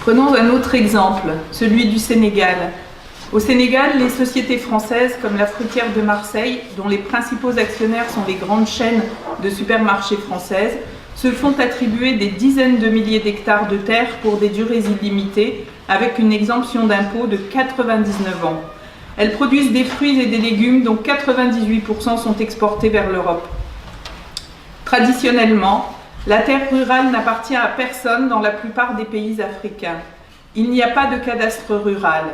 Prenons un autre exemple, celui du Sénégal. Au Sénégal, les sociétés françaises comme la Fruitière de Marseille, dont les principaux actionnaires sont les grandes chaînes de supermarchés françaises, se font attribuer des dizaines de milliers d'hectares de terre pour des durées illimitées, avec une exemption d'impôt de 99 ans. Elles produisent des fruits et des légumes dont 98% sont exportés vers l'Europe. Traditionnellement, la terre rurale n'appartient à personne dans la plupart des pays africains. Il n'y a pas de cadastre rural.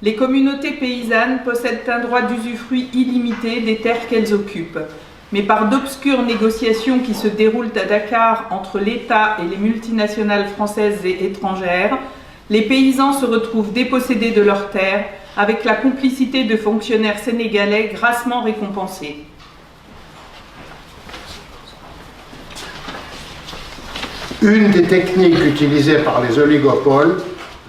Les communautés paysannes possèdent un droit d'usufruit illimité des terres qu'elles occupent. Mais par d'obscures négociations qui se déroulent à Dakar entre l'État et les multinationales françaises et étrangères, les paysans se retrouvent dépossédés de leurs terres avec la complicité de fonctionnaires sénégalais grassement récompensés. Une des techniques utilisées par les oligopoles,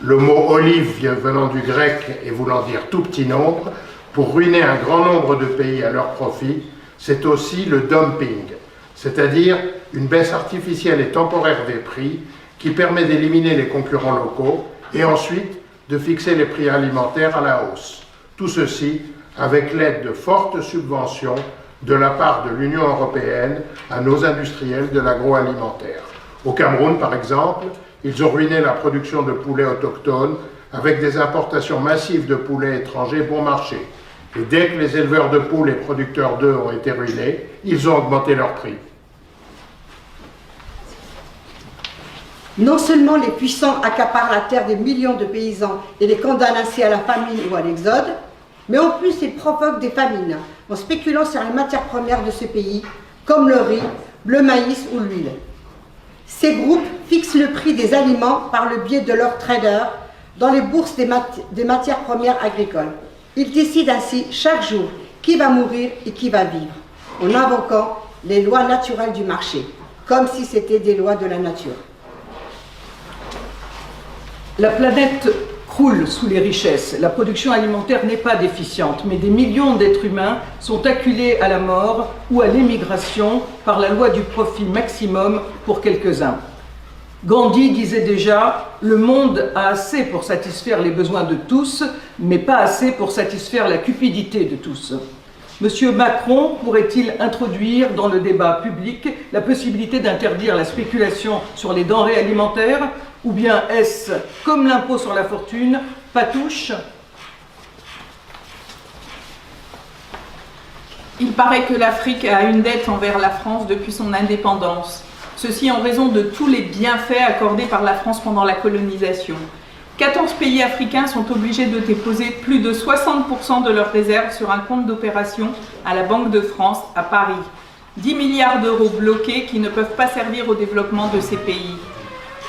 le mot olive venant du grec et voulant dire tout petit nombre, pour ruiner un grand nombre de pays à leur profit, c'est aussi le dumping, c'est-à-dire une baisse artificielle et temporaire des prix qui permet d'éliminer les concurrents locaux et ensuite de fixer les prix alimentaires à la hausse. Tout ceci avec l'aide de fortes subventions de la part de l'Union européenne à nos industriels de l'agroalimentaire. Au Cameroun, par exemple, ils ont ruiné la production de poulets autochtones avec des importations massives de poulets étrangers bon marché. Et dès que les éleveurs de poules et producteurs d'œufs ont été ruinés, ils ont augmenté leurs prix. Non seulement les puissants accaparent la terre des millions de paysans et les condamnent ainsi à la famine ou à l'exode, mais en plus ils provoquent des famines en spéculant sur les matières premières de ce pays, comme le riz, le maïs ou l'huile. Ces groupes fixent le prix des aliments par le biais de leurs traders dans les bourses des matières premières agricoles. Ils décident ainsi chaque jour qui va mourir et qui va vivre, en invoquant les lois naturelles du marché, comme si c'était des lois de la nature. La planète croule sous les richesses. La production alimentaire n'est pas déficiente, mais des millions d'êtres humains sont acculés à la mort ou à l'émigration par la loi du profit maximum pour quelques-uns. Gandhi disait déjà « Le monde a assez pour satisfaire les besoins de tous, mais pas assez pour satisfaire la cupidité de tous ». Monsieur Macron pourrait-il introduire dans le débat public la possibilité d'interdire la spéculation sur les denrées alimentaires, ou bien est-ce, comme l'impôt sur la fortune, patouche? Il paraît que l'Afrique a une dette envers la France depuis son indépendance. Ceci en raison de tous les bienfaits accordés par la France pendant la colonisation. 14 pays africains sont obligés de déposer plus de 60% de leurs réserves sur un compte d'opération à la Banque de France à Paris. 10 milliards d'euros bloqués qui ne peuvent pas servir au développement de ces pays.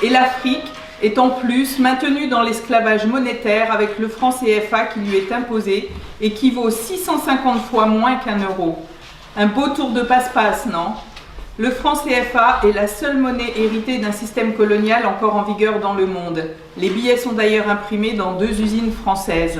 Et l'Afrique est en plus maintenue dans l'esclavage monétaire avec le franc CFA qui lui est imposé et qui vaut 650 fois moins qu'un euro. Un beau tour de passe-passe, non ? Le franc CFA est la seule monnaie héritée d'un système colonial encore en vigueur dans le monde. Les billets sont d'ailleurs imprimés dans 2 usines françaises.